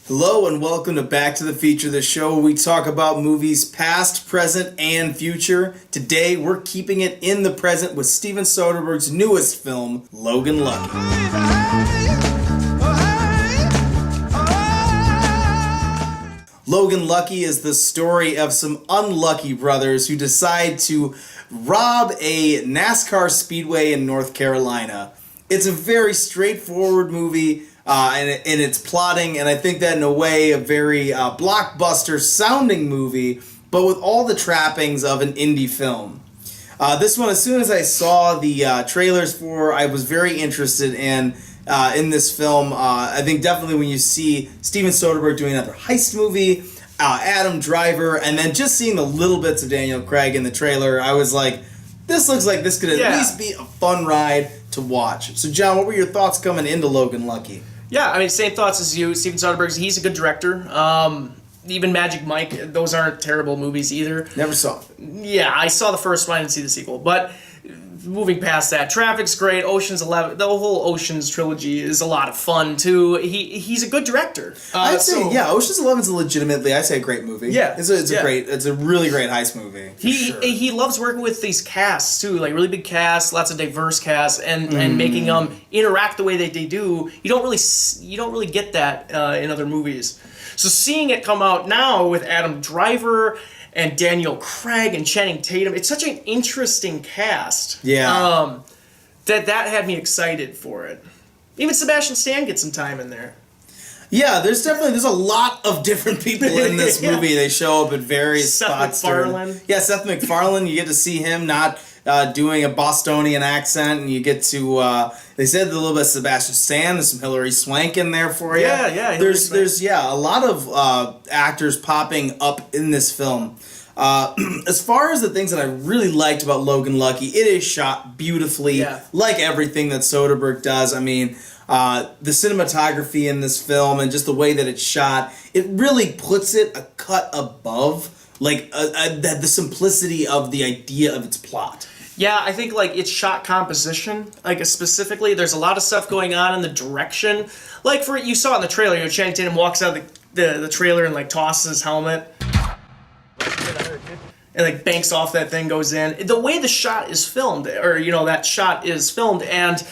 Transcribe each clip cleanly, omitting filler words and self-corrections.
Hello and welcome to Back to the Feature, the show where we talk about movies past, present, and future. Today we're keeping it in the present with Steven Soderbergh's newest film, Logan Lucky. Logan Lucky is the story of some unlucky brothers who decide to rob a NASCAR speedway in North Carolina. It's a very straightforward movie in its plotting, and I think that in a way a very blockbuster sounding movie, but with all the trappings of an indie film. This one, as soon as I saw the trailers for, I was very interested in this film. I think definitely when you see Steven Soderbergh doing another heist movie, Adam Driver, and then just seeing the little bits of Daniel Craig in the trailer, I was like, this looks like this could at least be a fun ride to watch. So, John, what were your thoughts coming into Logan Lucky? Yeah, I mean, same thoughts as you. Steven Soderbergh, he's a good director. Even Magic Mike, those aren't terrible movies either. Never saw it. Yeah, I saw the first one, I didn't see the sequel. But moving past that, Traffic's great. Ocean's 11, the whole Ocean's trilogy is a lot of fun too. He's a good director. I'd say Ocean's 11 is legitimately, I'd say, a great movie. Yeah, it's a really great heist movie. He loves working with these casts too, like really big casts, lots of diverse casts, and making them interact the way they do. You don't really get that in other movies. So seeing it come out now with Adam Driver and Daniel Craig and Channing Tatum, it's such an interesting cast. Yeah. That had me excited for it. Even Sebastian Stan gets some time in there. Yeah, there's a lot of different people in this movie. They show up at various spots. Seth MacFarlane. Seth MacFarlane. You get to see him not doing a Bostonian accent, and you get to. They said a little bit of Sebastian Stan. There's some Hilary Swank in there for you. Yeah. There's a lot of actors popping up in this film. As far as the things that I really liked about Logan Lucky, it is shot beautifully, like everything that Soderbergh does. I mean, the cinematography in this film and just the way that it's shot, it really puts it a cut above, like the simplicity of the idea of its plot. Yeah, I think like its shot composition, like specifically, there's a lot of stuff going on in the direction. Like you saw in the trailer, Channing Tatum walks out of the trailer and like tosses his helmet. And like banks off that thing, goes in. The way the shot is filmed, or that shot is filmed, and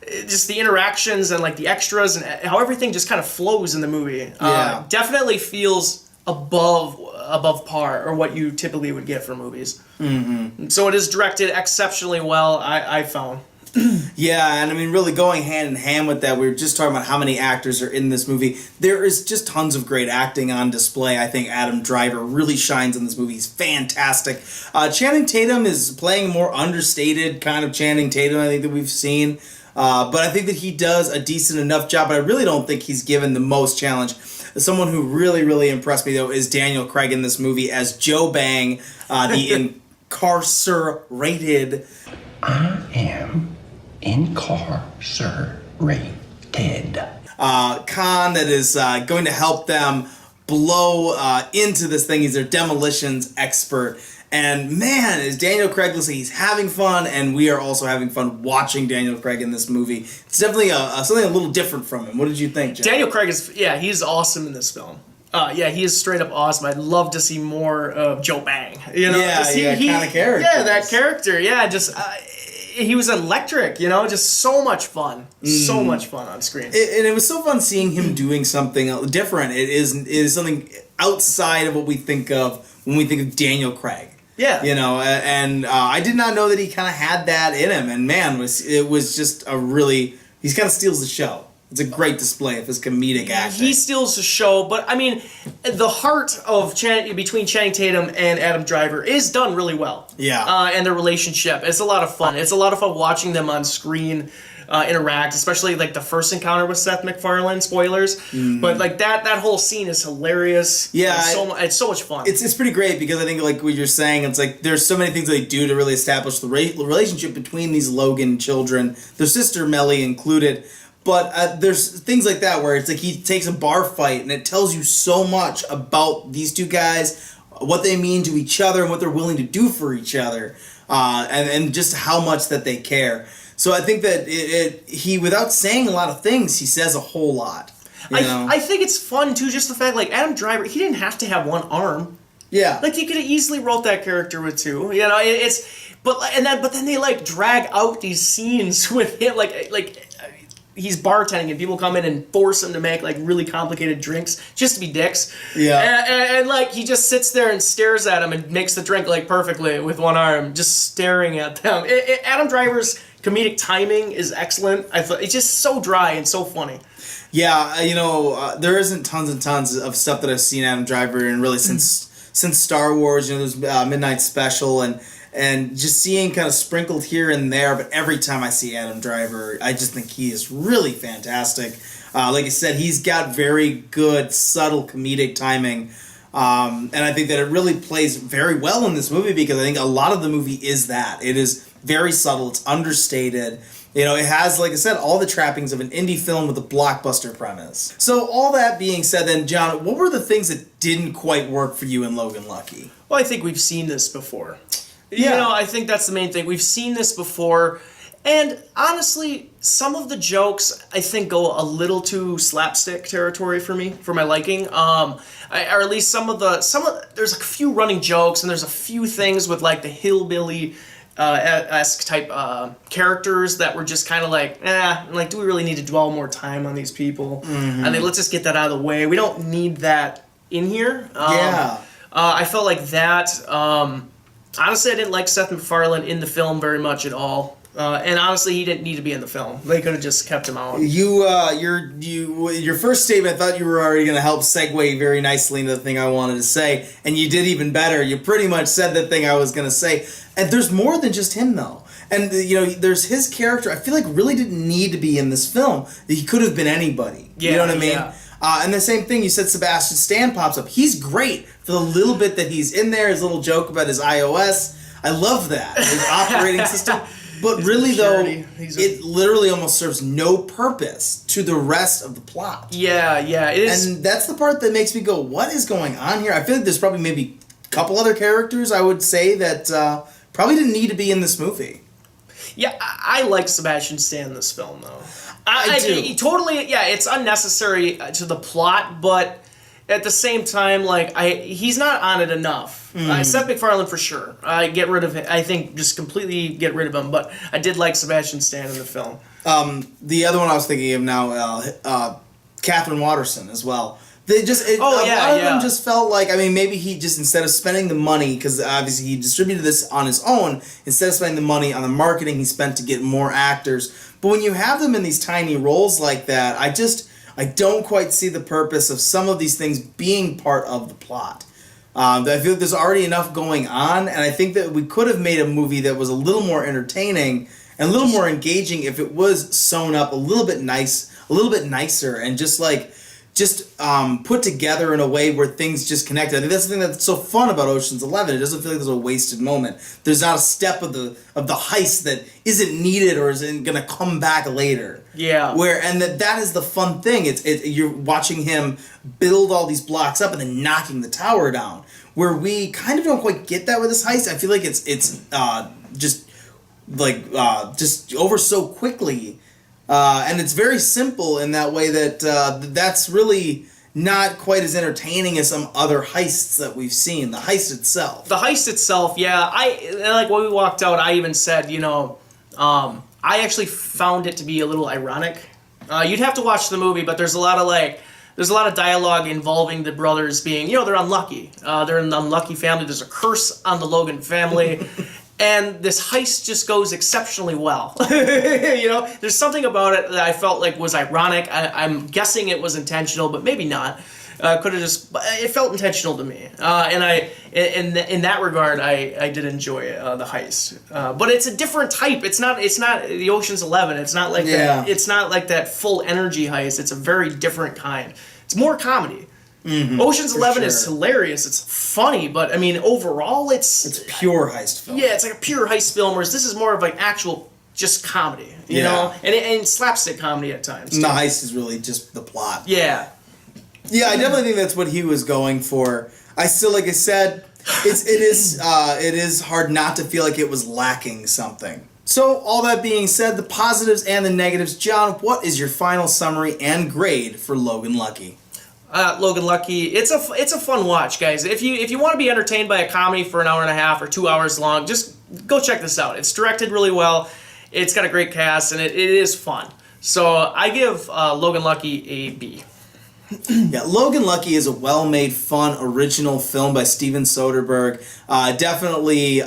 just the interactions and like the extras and how everything just kind of flows in the movie. Definitely feels above par, or what you typically would get for movies. Mm-hmm. So it is directed exceptionally well, I found. Yeah, and I mean, really going hand in hand with that, we were just talking about how many actors are in this movie. There is just tons of great acting on display. I think Adam Driver really shines in this movie. He's fantastic. Channing Tatum is playing a more understated kind of Channing Tatum, I think, that we've seen. But I think that he does a decent enough job, but I really don't think he's given the most challenge. Someone who really, really impressed me, though, is Daniel Craig in this movie as Joe Bang, the incarcerated... I am incarcerated. Con that is going to help them blow into this thing. He's their demolitions expert. And man, is Daniel Craig looks like he's having fun, and we are also having fun watching Daniel Craig in this movie. It's definitely something a little different from him. What did you think, Jeff? Daniel Craig he's awesome in this film. He is straight up awesome. I'd love to see more of Joe Bang. Kind of character. Yeah, that character. Yeah, just he was electric. Just so much fun. So much fun on screen. And it was so fun seeing him doing something different. It is something outside of what we think of when we think of Daniel Craig. Yeah. And I did not know that he kind of had that in him. And man, it was just he kind of steals the show. It's a great display of his comedic acting. He steals the show, but I mean, the heart of between Channing Tatum and Adam Driver is done really well. Yeah. And their relationship, it's a lot of fun. It's a lot of fun watching them on screen interact, especially like the first encounter with Seth MacFarlane. Spoilers, but like that whole scene is hilarious. Yeah, it's so much fun. It's pretty great because I think like what you're saying, it's like there's so many things they do to really establish the relationship between these Logan children, their sister Mellie included. But there's things like that where it's like he takes a bar fight and it tells you so much about these two guys, what they mean to each other and what they're willing to do for each other, and just how much that they care. So I think that he, without saying a lot of things, he says a whole lot. I think it's fun too, just the fact like Adam Driver, he didn't have to have one arm. Yeah. Like, you could have easily wrote that character with two. You know, but then they like drag out these scenes with him, like he's bartending and people come in and force him to make like really complicated drinks just to be dicks. Yeah. And like he just sits there and stares at him and makes the drink like perfectly with one arm, just staring at them. Adam Driver's comedic timing is excellent. I thought it's just so dry and so funny. Yeah, there isn't tons and tons of stuff that I've seen Adam Driver in really since Star Wars. There's Midnight Special and just seeing kind of sprinkled here and there. But every time I see Adam Driver, I just think he is really fantastic. Like I said, he's got very good, subtle comedic timing. And I think that it really plays very well in this movie because I think a lot of the movie is that. It is very subtle. It's understated. It has, like I said, all the trappings of an indie film with a blockbuster premise. So all that being said then, John, what were the things that didn't quite work for you in Logan Lucky? Well, I think we've seen this before. Yeah. I think that's the main thing. We've seen this before. And honestly, some of the jokes, I think, go a little too slapstick territory for me, for my liking. Or at least there's a few running jokes and there's a few things with like the hillbilly esque type characters that were just kind of like, do we really need to dwell more time on these people? Mm-hmm. And then let's just get that out of the way. We don't need that in here. I felt like that. Honestly, I didn't like Seth MacFarlane in the film very much at all. And honestly, he didn't need to be in the film. They could have just kept him out. Your first statement, I thought you were already going to help segue very nicely into the thing I wanted to say, and you did even better. You pretty much said the thing I was going to say. And there's more than just him, though. And, there's his character, I feel like really didn't need to be in this film. He could have been anybody. Yeah, you know what I mean? Yeah. And the same thing, you said Sebastian Stan pops up. He's great for the little bit that he's in there, his little joke about his iOS. I love that, his operating system. But really, though, it literally almost serves no purpose to the rest of the plot. Yeah, it is. And that's the part that makes me go, what is going on here? I feel like there's probably maybe a couple other characters, I would say, that probably didn't need to be in this movie. Yeah, I like Sebastian Stan in this film, though. I do. Totally, yeah, it's unnecessary to the plot, but at the same time, like, he's not on it enough. Seth MacFarlane, for sure. Get rid of him. I think just completely get rid of him, but I did like Sebastian Stan in the film. The other one I was thinking of now, Catherine Watterson as well. They just, a lot of them just felt like, maybe he just, instead of spending the money, because obviously he distributed this on his own, instead of spending the money on the marketing he spent to get more actors. But when you have them in these tiny roles like that, I don't quite see the purpose of some of these things being part of the plot. I feel like there's already enough going on, and I think that we could have made a movie that was a little more entertaining and a little more engaging if it was sewn up a little bit nicer, and just put together in a way where things just connect. I think that's the thing that's so fun about Ocean's 11. It doesn't feel like there's a wasted moment. There's not a step of the heist that isn't needed or isn't going to come back later. Yeah. That is the fun thing. You're watching him build all these blocks up and then knocking the tower down. Where we kind of don't quite get that with this heist. I feel like it's just over so quickly. And it's very simple in that way that that's really not quite as entertaining as some other heists that we've seen. The heist itself. Yeah. When we walked out, I even said, I actually found it to be a little ironic. You'd have to watch the movie, but there's a lot of dialogue involving the brothers being, they're unlucky. They're an unlucky family. There's a curse on the Logan family. And this heist just goes exceptionally well. There's something about it that I felt like was ironic. I'm guessing it was intentional, but maybe not. It felt intentional to me. In that regard, I did enjoy the heist. But it's a different type. It's not the Ocean's 11. It's not like that. It's not like that full energy heist. It's a very different kind. It's more comedy. Mm-hmm, Ocean's 11 is hilarious. It's funny, but overall, it's pure heist film. Yeah, it's like a pure heist film, whereas this is more of like actual just comedy, you know, and slapstick comedy at times. And the heist is really just the plot. Yeah, I definitely think that's what he was going for. I still, like I said, it is hard not to feel like it was lacking something. So, all that being said, the positives and the negatives, John, what is your final summary and grade for Logan Lucky? Logan Lucky, it's a fun watch, guys. If you want to be entertained by a comedy for an hour and a half or 2 hours long, just go check this out. It's directed really well. It's got a great cast, and it is fun. So I give Logan Lucky a B. Yeah, Logan Lucky is a well-made, fun, original film by Steven Soderbergh. Definitely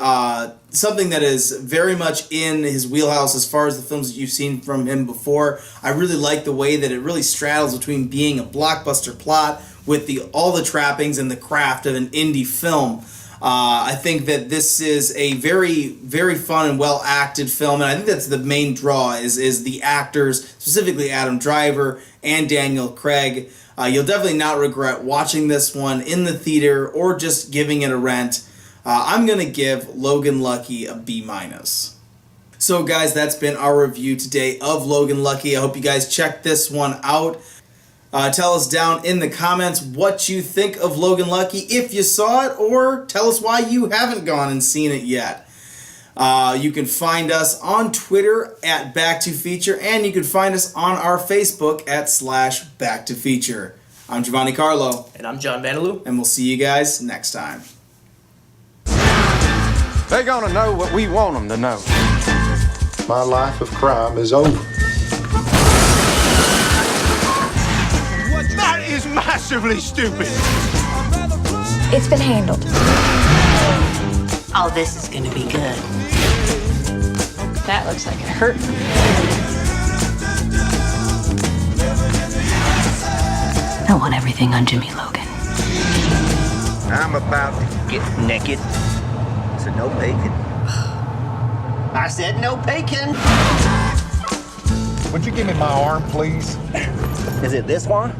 something that is very much in his wheelhouse as far as the films that you've seen from him before. I really like the way that it really straddles between being a blockbuster plot with all the trappings and the craft of an indie film. I think that this is a very, very fun and well-acted film, and I think that's the main draw is the actors, specifically Adam Driver and Daniel Craig. You'll definitely not regret watching this one in the theater or just giving it a rent. I'm going to give Logan Lucky a B-. So guys, that's been our review today of Logan Lucky. I hope you guys check this one out. Tell us down in the comments what you think of Logan Lucky, if you saw it, or tell us why you haven't gone and seen it yet. You can find us on Twitter at BacktoFeature, and you can find us on our Facebook at /BacktoFeature. I'm Giovanni Carlo. And I'm John Vanderloo. And we'll see you guys next time. They're gonna know what we want them to know. My life of crime is over. That is massively stupid. It's been handled. Oh, this is gonna be good. That looks like it hurt. I want everything on Jimmy Logan. I'm about to get naked. So no bacon. I said no bacon. Would you give me my arm, please? Is it this one?